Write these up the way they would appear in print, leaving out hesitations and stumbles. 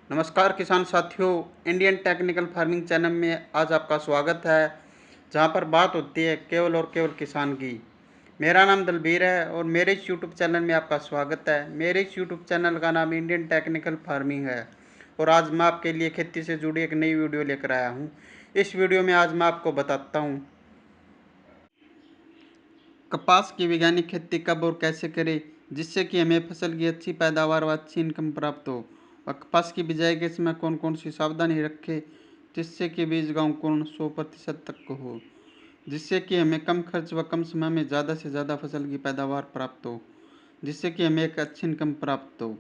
नमस्कार किसान साथियों, इंडियन टेक्निकल फार्मिंग चैनल में आज आपका स्वागत है, जहां पर बात होती है केवल और केवल किसान की। मेरा नाम दलबीर है और मेरे इस यूट्यूब चैनल में आपका स्वागत है। मेरे इस यूट्यूब चैनल का नाम इंडियन टेक्निकल फार्मिंग है और आज मैं आपके लिए खेती से जुड़ी एक नई वीडियो लेकर आया हूं। इस वीडियो में आज मैं आपको बताता हूं कपास की वैज्ञानिक खेती कब और कैसे करें, जिससे कि हमें फसल की अच्छी पैदावार व अच्छी इनकम प्राप्त हो। और कपास की बिजाई के समय कौन कौन सी सावधानी रखें, जिससे कि बीज का अंकुरण 100% तक हो, जिससे कि हमें कम खर्च व कम समय में ज़्यादा से ज़्यादा फसल की पैदावार प्राप्त हो, जिससे कि हमें एक अच्छी इनकम प्राप्त हो।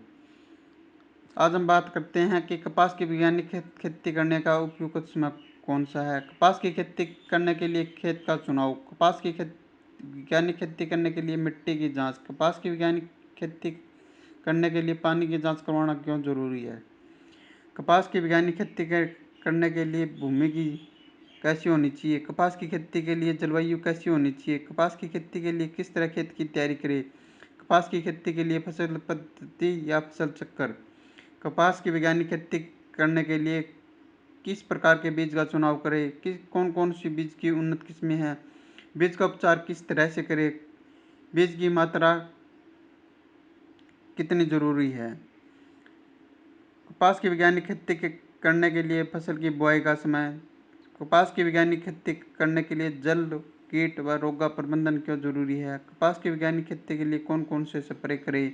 आज हम बात करते हैं कि कपास की वैज्ञानिक खेती करने का उपयुक्त समय कौन सा है। कपास की खेती करने के लिए खेत का चुनाव। कपास की वैज्ञानिक खेती करने के लिए मिट्टी की जांच। कपास की वैज्ञानिक खेती करने के लिए पानी की जांच करवाना क्यों जरूरी है। कपास की वैज्ञानिक खेती करने के लिए भूमि की कैसी होनी चाहिए। कपास की खेती के लिए जलवायु कैसी होनी चाहिए। कपास की खेती के लिए किस तरह खेत की तैयारी करें। कपास की खेती के लिए फसल पद्धति या फसल चक्कर। कपास की वैज्ञानिक खेती करने के लिए किस प्रकार के बीज का चुनाव करें। किस कौन कौन सी बीज की उन्नत किस्में हैं। बीज का उपचार किस तरह से करें। बीज की मात्रा कितनी ज़रूरी है। कपास की वैज्ञानिक खेती करने के लिए फसल की बुआई का समय। कपास की वैज्ञानिक खेती करने के लिए जल, कीट व रोग का प्रबंधन क्यों जरूरी है। कपास की वैज्ञानिक खेती के लिए कौन कौन से स्प्रे करें।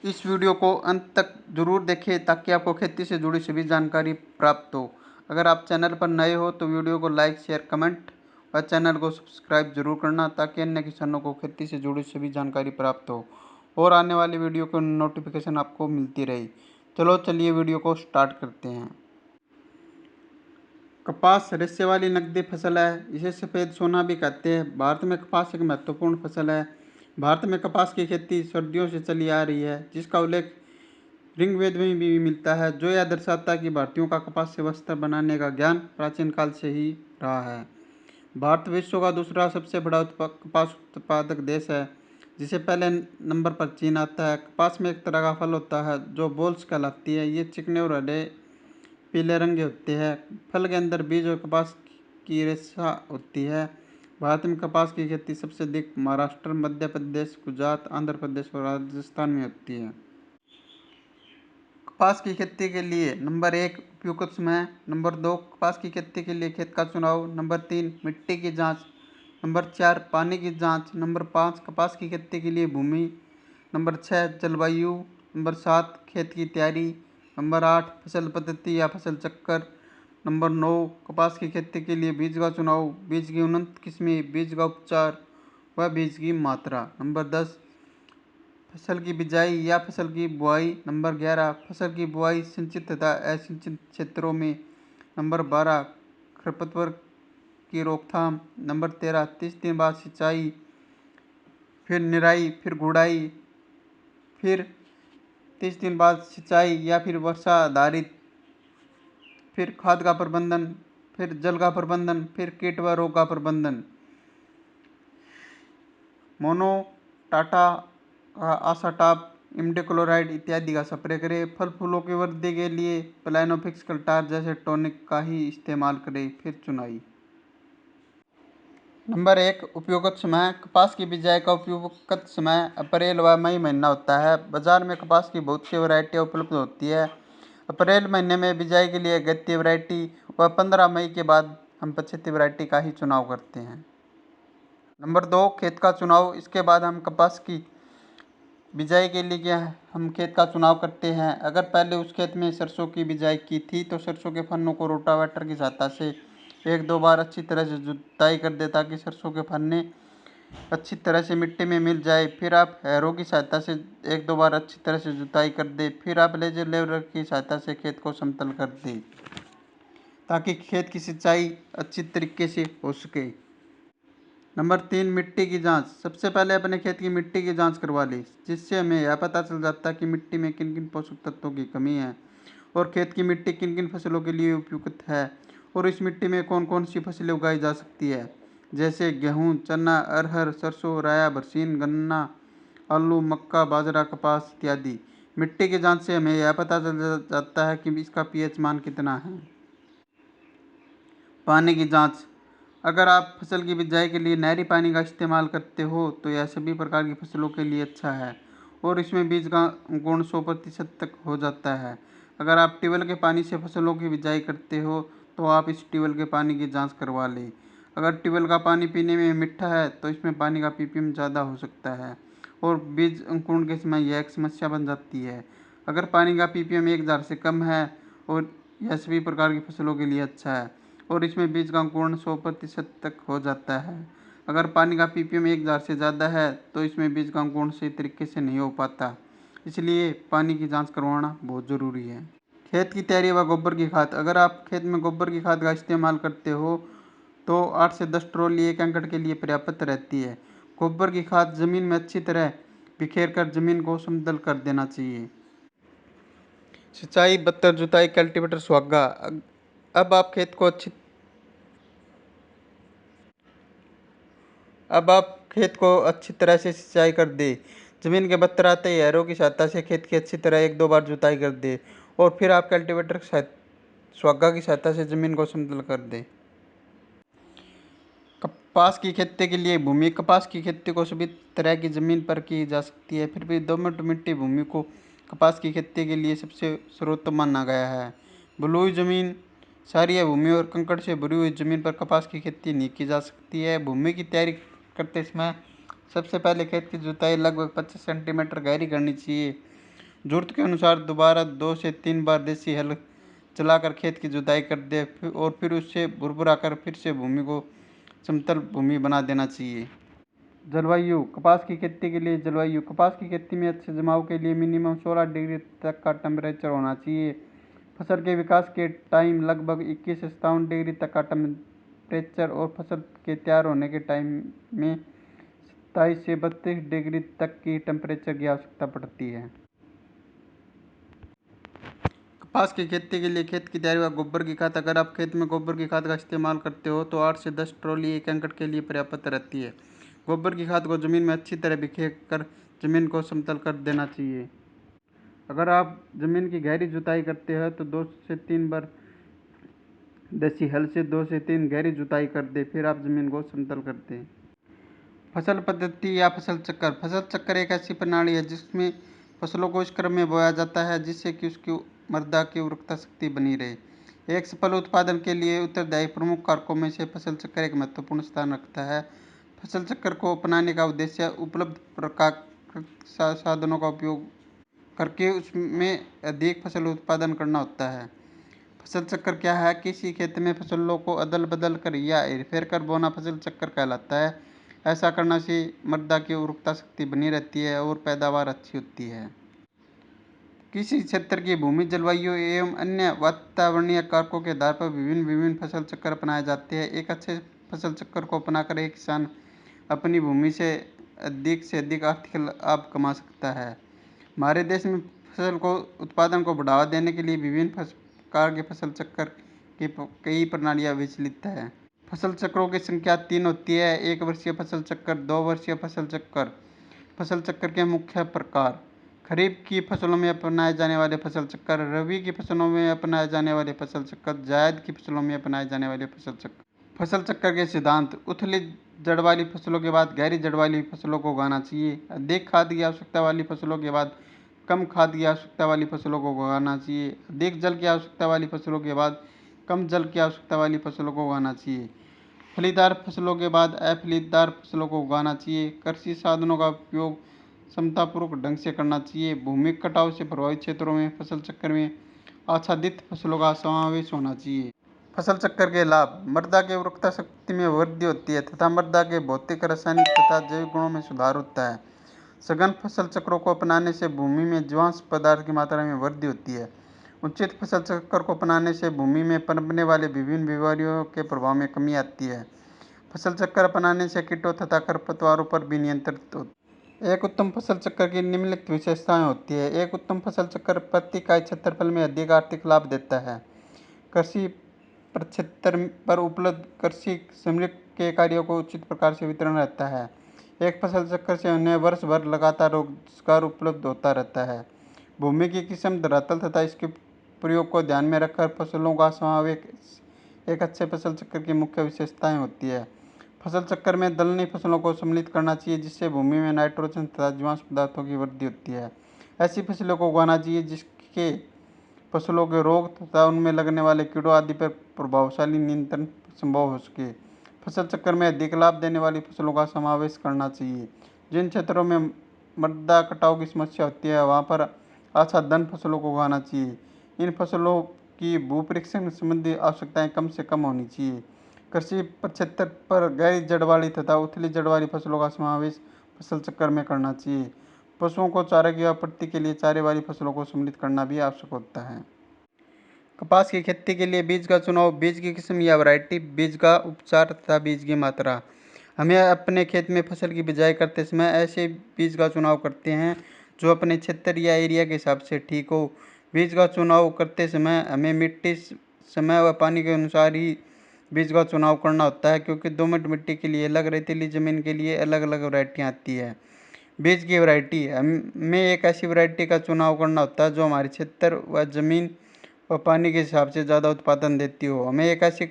इस वीडियो को अंत तक जरूर देखें ताकि आपको खेती से जुड़ी सभी जानकारी प्राप्त हो। अगर आप चैनल पर नए हो तो वीडियो को लाइक, शेयर, कमेंट और चैनल को सब्सक्राइब जरूर करना, ताकि अन्य किसानों को खेती से जुड़ी सभी जानकारी प्राप्त हो और आने वाली वीडियो की नोटिफिकेशन आपको मिलती रहे। चलिए वीडियो को स्टार्ट करते हैं। कपास रेशे वाली नकदी फसल है। इसे सफ़ेद सोना भी कहते हैं। भारत में कपास एक महत्वपूर्ण फसल है। भारत में कपास की खेती सर्दियों से चली आ रही है, जिसका उल्लेख ऋग्वेद में भी मिलता है, जो यह दर्शाता है कि भारतीयों का कपास से वस्त्र बनाने का ज्ञान प्राचीन काल से ही रहा है। भारत विश्व का दूसरा सबसे बड़ा कपास उत्पादक देश है, जिसे पहले नंबर पर चीन आता है। कपास में एक तरह का फल होता है जो बोल्स कहलाती है। ये चिकने और हरे पीले रंग के होते हैं। फल के अंदर बीज और कपास की रेशा होती है। भारत में कपास की खेती सबसे अधिक महाराष्ट्र, मध्य प्रदेश, गुजरात, आंध्र प्रदेश और राजस्थान में होती है। कपास की खेती के लिए नंबर 1 उपयुक्त समय। नंबर 2 कपास की खेती के लिए खेत का चुनाव। नंबर 3 मिट्टी की जांच। नंबर 4 पानी की जांच। नंबर 5 कपास की खेती के लिए भूमि। नंबर 6 जलवायु। नंबर 7 खेत की तैयारी। नंबर 8 फसल पद्धति या फसल चक्कर। नंबर 9 कपास की खेती के लिए बीज का चुनाव, बीज की उन्नत किस्में, बीज का उपचार व बीज की मात्रा। नंबर 10 फसल की बिजाई या फसल की बुआई। नंबर 11 फसल की बुआई सिंचित तथा असिंचित क्षेत्रों में। नंबर 12 खरपतवार की रोकथाम। नंबर 13 30 दिन बाद सिंचाई, फिर निराई, फिर गुड़ाई, फिर 30 दिन बाद सिंचाई या फिर वर्षा आधारित, फिर खाद का प्रबंधन, फिर जल का प्रबंधन, फिर कीट व रोग का प्रबंधन। मोनो टाटा आसाटाप, इमिडाक्लोप्रिड इत्यादि का स्प्रे करें। फल फूलों की वृद्धि के लिए प्लानोफिक्स कल्टार जैसे टॉनिक का ही इस्तेमाल करें। फिर चुनाई। नंबर 1 उपयुक्त समय। कपास की बिजाई का उपयुक्त समय अप्रैल व मई महीना होता है। बाजार में कपास की बहुत सी वैरायटियाँ उपलब्ध होती है। अप्रैल महीने में बिजाई के लिए अगत्य वैरायटी व 15 मई के बाद हम पछेती वैरायटी का ही चुनाव करते हैं। नंबर 2 खेत का चुनाव। इसके बाद हम कपास की बिजाई के लिए हम खेत का चुनाव करते हैं। अगर पहले उस खेत में सरसों की बिजाई की थी तो सरसों के फन्नों को रोटावेटर की सहायता से 1-2 बार अच्छी तरह से जुताई कर दे, ताकि सरसों के फन्ने अच्छी तरह से मिट्टी में मिल जाए। फिर आप हैरो की सहायता से 1-2 बार अच्छी तरह से जुताई कर दे। फिर आप लेजर लेवलर की सहायता से खेत को समतल कर दे, ताकि खेत की सिंचाई अच्छी तरीके से हो सके। नंबर 3 मिट्टी की जांच। सबसे पहले अपने खेत की मिट्टी की जांच करवा ली, जिससे हमें यह पता चल जाता है कि मिट्टी में किन किन पोषक तत्वों की कमी है और खेत की मिट्टी किन किन फसलों के लिए उपयुक्त है और इस मिट्टी में कौन कौन सी फसलें उगाई जा सकती है, जैसे गेहूँ, चना, अरहर, सरसों, राया, बरसीन, गन्ना, आलू, मक्का, बाजरा, कपास इत्यादि। मिट्टी की जांच से हमें यह पता चल जाता है कि इसका पीएच मान कितना है। पानी की जांच। अगर आप फसल की बिजाई के लिए नहरी पानी का इस्तेमाल करते हो तो यह सभी प्रकार की फसलों के लिए अच्छा है और इसमें बीज का गुण 100% तक हो जाता है। अगर आप ट्यूबवेल के पानी से फसलों की बिजाई करते हो तो आप इस ट्यूबवेल के पानी की जांच करवा लें। अगर ट्यूबवेल का पानी पीने में मीठा है तो इसमें पानी का पीपीएम ज़्यादा हो सकता है और बीज अंकुरण के समय यह एक समस्या बन जाती है। अगर पानी का पीपीएम 1000 से कम है और यह सभी प्रकार की फसलों के लिए अच्छा है और इसमें बीज का अंकुरण 100% तक हो जाता है। अगर पानी का पीपीएम 1000 से ज़्यादा है तो इसमें बीज का अंकुरण सही तरीके से नहीं हो पाता, इसलिए पानी की जांच करवाना बहुत ज़रूरी है। खेत की तैयारी व गोबर की खाद। अगर आप खेत में गोबर की खाद का इस्तेमाल करते हो तो 8 से 10 ट्रॉली 1 एकड़ के लिए पर्याप्त रहती है। गोबर की खाद जमीन में अच्छी तरह बिखेर कर जमीन को समतल कर देना चाहिए। सिंचाई, बत्तर, जुताई, कल्टीवेटर, सुहागा। अब आप खेत को अच्छी अब आप खेत को अच्छी तरह से सिंचाई कर दे। जमीन के बत्तर आते ही हैरों की सहायता से खेत की अच्छी तरह 1-2 बार जुताई कर दे और फिर आप कल्टीवेटर सुहागा की सहायता से जमीन को समतल कर दे। कपास की खेती के लिए भूमि। कपास की खेती को सभी तरह की जमीन पर की जा सकती है, फिर भी दोमट मिट्टी भूमि को कपास की खेती के लिए सबसे सर्वोत्तम माना गया है। बलुई जमीन, क्षारीय भूमि और कंकड़ से भरी हुई जमीन पर कपास की खेती नहीं की जा सकती है। भूमि की तैयारी करते समय सबसे पहले खेत की जुताई लगभग 25 सेंटीमीटर गहरी करनी चाहिए। जरूरत के अनुसार दोबारा 2 से 3 बार देसी हल चलाकर खेत की जुताई कर दे और फिर उससे भुरभुरा कर फिर से भूमि को समतल भूमि बना देना चाहिए। जलवायु। कपास की खेती के लिए जलवायु। कपास की खेती में अच्छे जमाव के लिए मिनिमम 16 डिग्री तक का टेम्परेचर होना चाहिए। फसल के विकास के टाइम लगभग 21 से 57 डिग्री तक का टेम्परेचर और फसल के तैयार होने के टाइम में 27 से 32 डिग्री तक की टेम्परेचर की आवश्यकता पड़ती है। कपास की खेती के लिए खेत की तैयारी व गोबर की खाद। अगर आप खेत में गोबर की खाद का इस्तेमाल करते हो तो 8 से 10 ट्रॉली 1 एकड़ के लिए पर्याप्त रहती है। गोबर की खाद को जमीन में अच्छी तरह बिखेर कर जमीन को समतल कर देना चाहिए। अगर आप जमीन की गहरी जुताई करते हैं तो 2 से 3 बार देसी हल से 2 से 3 गहरी जुताई कर दे, फिर आप जमीन को समतल कर दें। फसल पद्धति या फसल चक्कर। फसल चक्कर एक ऐसी प्रणाली है जिसमें फसलों को इस क्रम में बोया जाता है जिससे कि उसकी मृदा की उर्वरकता शक्ति बनी रहे। एक सफल उत्पादन के लिए उत्तरदायी प्रमुख कारकों में से फसल चक्कर एक महत्वपूर्ण स्थान रखता है। फसल चक्कर को अपनाने का उद्देश्य उपलब्ध प्राकृतिक साधनों का उपयोग करके उसमें अधिक फसल उत्पादन करना होता है। फसल चक्कर क्या है? किसी खेत में फसलों को अदल बदल कर या हेरफेर कर बोना फसल चक्कर कहलाता है। ऐसा करने से मृदा की उर्वरकता शक्ति बनी रहती है और पैदावार अच्छी होती है। किसी क्षेत्र की भूमि, जलवायु एवं अन्य वातावरणीय कारकों के आधार पर विभिन्न फसल चक्र अपनाए जाते हैं। एक अच्छे फसल चक्र को अपनाकर एक किसान अपनी भूमि से अधिक आर्थिक लाभ कमा सकता है। हमारे देश में फसल को उत्पादन को बढ़ावा देने के लिए विभिन्न प्रकार के फसल चक्र की कई प्रणालियाँ विचलित है। फसल चक्रों की संख्या 3 होती है: 1 वर्षीय फसल चक्र, 2 वर्षीय फसल चक्र। फसल चक्र के मुख्य प्रकार: खरीफ की फसलों में अपनाए जाने वाले फसल चक्र, रबी की फसलों में अपनाए जाने वाले फसल चक्र, जायद की फसलों में अपनाए जाने वाले फसल चक्र। फसल चक्र के सिद्धांत: उथली जड़ वाली फसलों के बाद गहरी जड़ वाली फसलों को उगाना चाहिए। अधिक खाद की आवश्यकता वाली फसलों के बाद कम खाद की आवश्यकता वाली फसलों को उगाना चाहिए। अधिक जल की आवश्यकता वाली फसलों के बाद कम जल की आवश्यकता वाली फसलों को उगाना चाहिए। फलीदार फसलों के बाद अफलीदार फसलों को उगाना चाहिए। कृषि साधनों का उपयोग समतापूर्वक ढंग से करना चाहिए। भूमि कटाव से प्रभावित क्षेत्रों में फसल चक्र में आच्छादित फसलों का समावेश होना चाहिए। फसल चक्र के लाभ: मृदा की उर्वरकता शक्ति में वृद्धि होती है तथा मृदा के भौतिक, रासायनिक तथा जैविक गुणों में सुधार होता है। सघन फसल चक्रों को अपनाने से भूमि में जीवांश पदार्थ की मात्रा में वृद्धि होती है। उचित फसल चक्र को अपनाने से भूमि में पनपने वाले विभिन्न बीमारियों के प्रभाव में कमी आती है। फसल चक्र अपनाने से कीटों तथा खरपतवारों पर भी नियंत्रित होता है। एक उत्तम फसल चक्र की निम्नलिखित विशेषताएं होती है। एक उत्तम फसल चक्र प्रति इकाई क्षेत्रफल में अधिक आर्थिक लाभ देता है। कृषि प्रक्षेत्र पर उपलब्ध कृषि श्रमिक के कार्यों को उचित प्रकार से वितरण रहता है। एक फसल चक्र से उन्हें वर्ष भर लगातार रोजगार उपलब्ध होता रहता है। भूमि की किस्म, धरातल तथा इसके प्रयोग को ध्यान में रखकर फसलों का समावेश एक अच्छे फसल चक्र की मुख्य विशेषताएं होती है। फसल चक्र में दलहनी फसलों को सम्मिलित करना चाहिए, जिससे भूमि में नाइट्रोजन तथा जीवाश्म पदार्थों की वृद्धि होती है। ऐसी फसलों को उगाना चाहिए जिसके फसलों के रोग तथा उनमें लगने वाले कीड़ों आदि पर प्रभावशाली नियंत्रण संभव हो सके। फसल चक्र में अधिक लाभ देने वाली फसलों का समावेश करना चाहिए। जिन क्षेत्रों में मृदा कटाव की समस्या होती है वहाँ पर आच्छादन फसलों को उगाना चाहिए। इन फसलों की भूपरीक्षण संबंधी आवश्यकताएं कम से कम होनी चाहिए। कृषि प्रक्षेत्र पर गहरी जड़ वाली तथा उथली जड़ वाली फसलों का समावेश फसल चक्र में करना चाहिए। पशुओं को चारे की आपूर्ति के लिए चारे वाली फसलों को सम्मिलित करना भी आवश्यक होता है। कपास की खेती के लिए बीज का चुनाव, बीज की किस्म या वैरायटी, बीज का उपचार तथा बीज की मात्रा। हमें अपने खेत में फसल की बिजाई करते समय ऐसे बीज का चुनाव करते हैं जो अपने क्षेत्र या एरिया के हिसाब से ठीक हो। बीज का चुनाव करते समय हमें मिट्टी, समय व पानी के अनुसार ही बीज का चुनाव करना होता है, क्योंकि दोमट मिट्टी के लिए अलग, रेतीली ज़मीन के लिए अलग अलग वैरायटियाँ आती है। बीज की वैरायटी, हमें एक ऐसी वैरायटी का चुनाव करना होता है जो हमारे क्षेत्र व ज़मीन व पानी के हिसाब से ज़्यादा उत्पादन देती हो। हमें एक ऐसी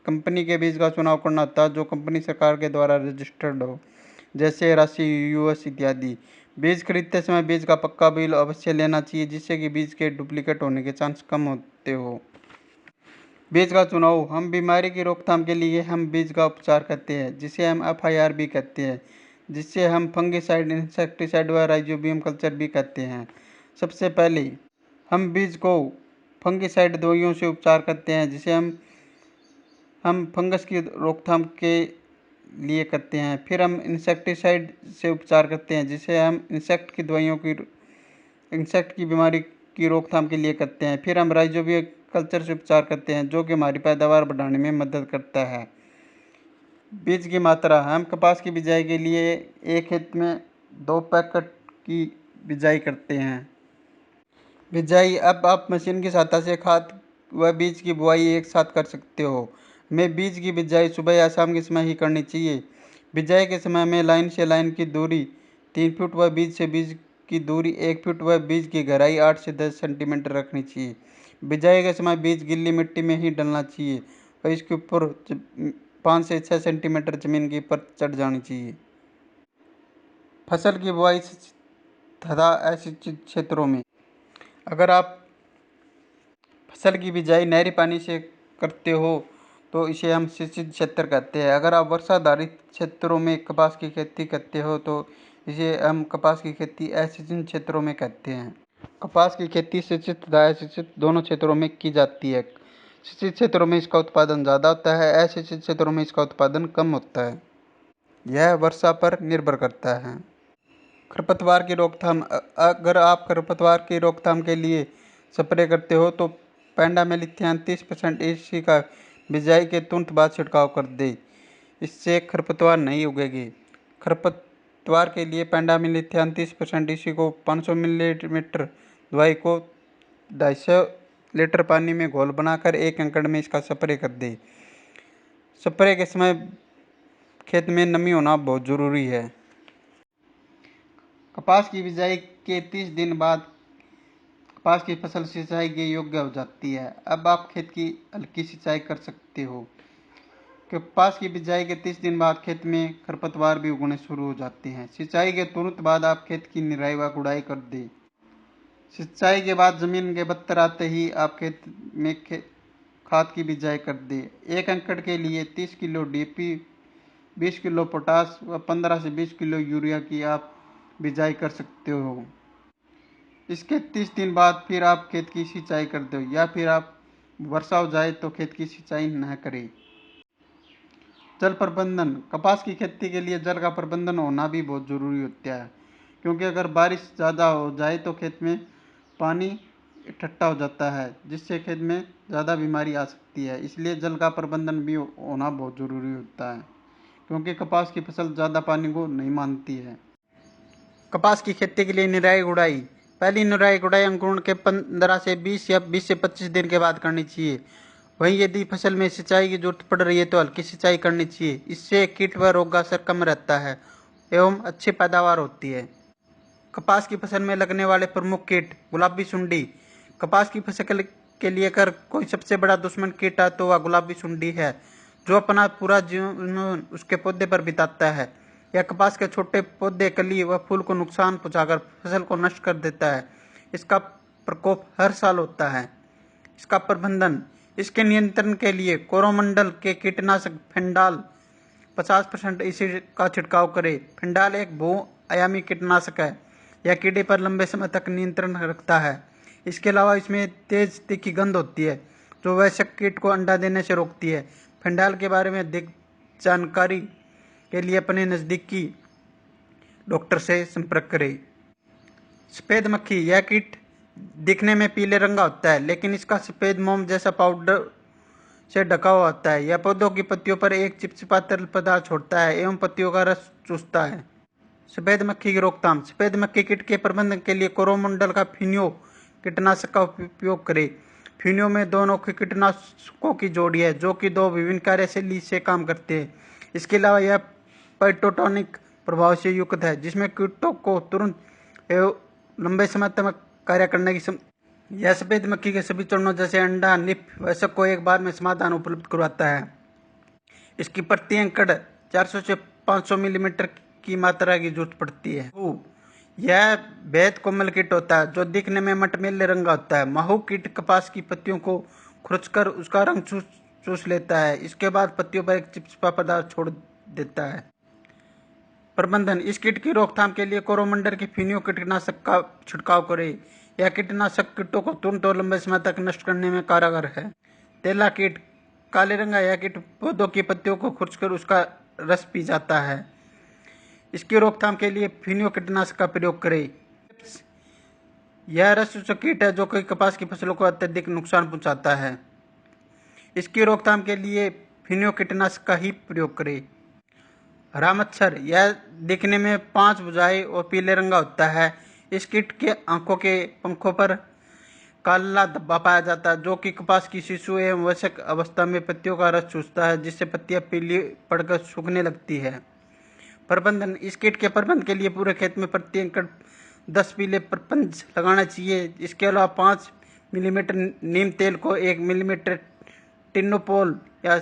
कंपनी के बीज का चुनाव करना होता है जो कंपनी सरकार के द्वारा रजिस्टर्ड हो, जैसे राशि, यूएस इत्यादि। बीज खरीदते समय बीज का पक्का बिल अवश्य लेना चाहिए, जिससे कि बीज के डुप्लीकेट होने के चांस कम होते हो। बीज का चुनाव, हम बीमारी की रोकथाम के लिए हम बीज का उपचार करते हैं, जिसे हम FIR भी कहते हैं, जिससे हम फंगिसाइड, इंसेक्टिसाइड व राइजोबियम कल्चर भी कहते हैं। सबसे पहले हम बीज को फंगिसाइड दवाइयों से उपचार करते हैं, जिसे हम फंगस की रोकथाम के लिए करते हैं। फिर हम इंसेक्टिसाइड से उपचार करते हैं, जिसे हम इंसेक्ट की बीमारी की रोकथाम के लिए करते हैं। फिर हम राइजोबियम कल्चर से उपचार करते हैं, जो कि हमारी पैदावार बढ़ाने में मदद करता है। बीज की मात्रा, हम कपास की बिजाई के लिए एक खेत में 2 पैकेट की बिजाई करते हैं। बिजाई, अब आप मशीन की सहायता से खाद व बीज की बुआई एक साथ कर सकते हो। हमें बीज की बिजाई सुबह या शाम के समय ही करनी चाहिए। बिजाई के समय में लाइन से लाइन की दूरी 3 फुट व बीज से बीज की दूरी 1 फुट व बीज की गहराई 8 से 10 सेंटीमीटर रखनी चाहिए। बिजाई के समय बीज गिल्ली मिट्टी में ही डलना चाहिए और इसके ऊपर 5 से 6 सेंटीमीटर जमीन की परत चढ़ जानी चाहिए। फसल की बुआई तथा असिंचित क्षेत्रों में, अगर आप फसल की बिजाई नहरी पानी से करते हो तो इसे हम सिंचित क्षेत्र कहते हैं। अगर आप वर्षाधारित क्षेत्रों में कपास की खेती करते हो तो इसे हम कपास की खेती असिंचित क्षेत्रों में कहते हैं। कपास की खेती सिंचित तथा असिंचित दोनों क्षेत्रों में की जाती है। सिंचित क्षेत्रों में इसका उत्पादन ज़्यादा होता है, असिंचित क्षेत्रों में इसका उत्पादन कम होता है। यह वर्षा पर निर्भर करता है। खरपतवार की रोकथाम, अगर आप खरपतवार की रोकथाम के लिए स्प्रे करते हो तो पेंडामेलिथियान 30% EC का बिजाई के तुरंत बाद छिड़काव कर दे। इससे खरपतवार नहीं उगेगी। खरपतवार के लिए पेंडामेलिथियान 30% EC को 500 मिलीलीटर दवाई को 250 लीटर पानी में घोल बनाकर 1 एकड़ में इसका स्प्रे कर दे। स्प्रे के समय खेत में नमी होना बहुत ज़रूरी है। कपास की बिजाई के 30 दिन बाद कपास की फसल सिंचाई के योग्य हो जाती है। अब आप खेत की हल्की सिंचाई कर सकते हो। कपास की बिजाई के 30 दिन बाद खेत में खरपतवार भी उगने शुरू हो जाते हैं। सिंचाई के तुरंत बाद आप खेत की निराई व गुड़ाई कर दें। सिंचाई के बाद जमीन के बत्तर आते ही आप खेत में खाद की बिजाई कर दें। 1 एकड़ के लिए 30 किलो DAP, 20 किलो पोटास व 15 से 20 किलो यूरिया की आप बिजाई कर सकते हो। इसके 30 दिन बाद फिर आप खेत की सिंचाई कर दो, या फिर आप वर्षा हो जाए तो खेत की सिंचाई न करें। जल प्रबंधन, कपास की खेती के लिए जल का प्रबंधन होना भी बहुत ज़रूरी होता है, क्योंकि अगर बारिश ज़्यादा हो जाए तो खेत में पानी इकट्ठा हो जाता है, जिससे खेत में ज़्यादा बीमारी आ सकती है। इसलिए जल का प्रबंधन भी होना बहुत ज़रूरी होता है, क्योंकि कपास की फसल ज़्यादा पानी को नहीं मानती है। कपास की खेती के लिए निराई गुड़ाई, पहली निराई गुड़ाई अंकुरण के 15 से 20 या 20 से 25 दिन के बाद करनी चाहिए। वहीं यदि फसल में सिंचाई की जरूरत पड़ रही है तो हल्की सिंचाई करनी चाहिए। इससे कीट व रोग का असर कम रहता है एवं अच्छी पैदावार होती है। कपास की फसल में लगने वाले प्रमुख कीट। गुलाबी सुंडी। कपास की फसल के लिए अगर कोई सबसे बड़ा दुश्मन कीट है तो वह गुलाबी सुंडी है, जो अपना पूरा जीवन उसके पौधे पर बिताता है। यह कपास के छोटे पौधे, कली व फूल को नुकसान पहुंचाकर फसल को नष्ट कर देता है। इसका प्रकोप हर साल होता है। इसका प्रबंधन। इसके नियंत्रण के लिए कोरोमंडल के कीटनाशक फेंडाल 50% इसी का छिड़काव करें। फेंडाल एक बहुआयामी कीटनाशक है। यह कीड़े पर लंबे समय तक नियंत्रण रखता है। इसके अलावा इसमें तेज तीखी गंध होती है, जो वयस्क कीट को अंडा देने से रोकती है। फेंडाल के बारे में अधिक जानकारी के लिए अपने नज़दीकी डॉक्टर से संपर्क करें। सफ़ेद मक्खी। यह कीट दिखने में पीले रंग का होता है, लेकिन इसका सफ़ेद मोम जैसा पाउडर से ढका हुआ होता है। यह पौधों की पत्तियों पर एक चिपचिपा तरल पदार्थ छोड़ता है एवं पत्तियों का रस चूसता है। सफ़ेद मक्खी की रोकथाम। सफ़ेद मक्खी कीट के प्रबंधन के लिए कोरोमंडल का फिनियो कीटनाशक का उपयोग करें। फिनियो में दो अनोखे कीटनाशकों की जोड़ी है, जो कि दो विभिन्न कार्यशैली से काम करते हैं। इसके अलावा यह पाइटोटॉनिक प्रभाव से युक्त है, जिसमें कीटों को तुरंत एवं लंबे समय तक कार्य करने की यह सफ़ेद मक्खी के सभी चरणों जैसे अंडा, निप, वयस्क को एक बार में समाधान उपलब्ध करवाता है। इसकी प्रति एकड़ 400 से 500 मिलीमीटर की मात्रा की जरूरत पड़ती है। यह बेहद कोमल कीट होता है, जो दिखने में मटमैले रंग का होता है। महू कीट कपास की पत्तियों को खुरचकर उसका रंग चूस लेता है। इसके बाद पत्तियों पर एक चिपचिपा पदार्थ छोड़ देता है। प्रबंधन। इस कीट की रोकथाम के लिए कोरोमंडल की फिनियो कीटनाशक का छिड़काव करें। यह कीटनाशक कीटों को तुरंत और लंबे समय तक नष्ट करने में कारगर है। तेला कीट। काले रंग का यह कीट पौधों की पत्तियों को खुरचकर उसका रस पी जाता है। इसकी रोकथाम के लिए फिनियो कीटनाशक का प्रयोग करें। यह रस चूसक कीट है, जो कि कपास की फसलों को अत्यधिक नुकसान पहुंचाता है। इसकी रोकथाम के लिए फिनियो कीटनाशक का ही प्रयोग करें। हरा मच्छर। यह दिखने में 5 भुजाएं और पीले रंग का होता है। इस कीट के आंखों के पंखों पर काला धब्बा पाया जाता है, जो कि कपास की शिशु एवं वयस्क अवस्था में पत्तियों का रस चूसता है, जिससे पत्तियां पीली पड़कर सूखने लगती है। प्रबंधन। इस कीट के प्रबंधन के लिए पूरे खेत में प्रति एकड़ 10 पीले प्रपंच लगाना चाहिए। इसके अलावा 5 मिलीमीटर नीम तेल को 1 मिलीमीटर टिनोपोल या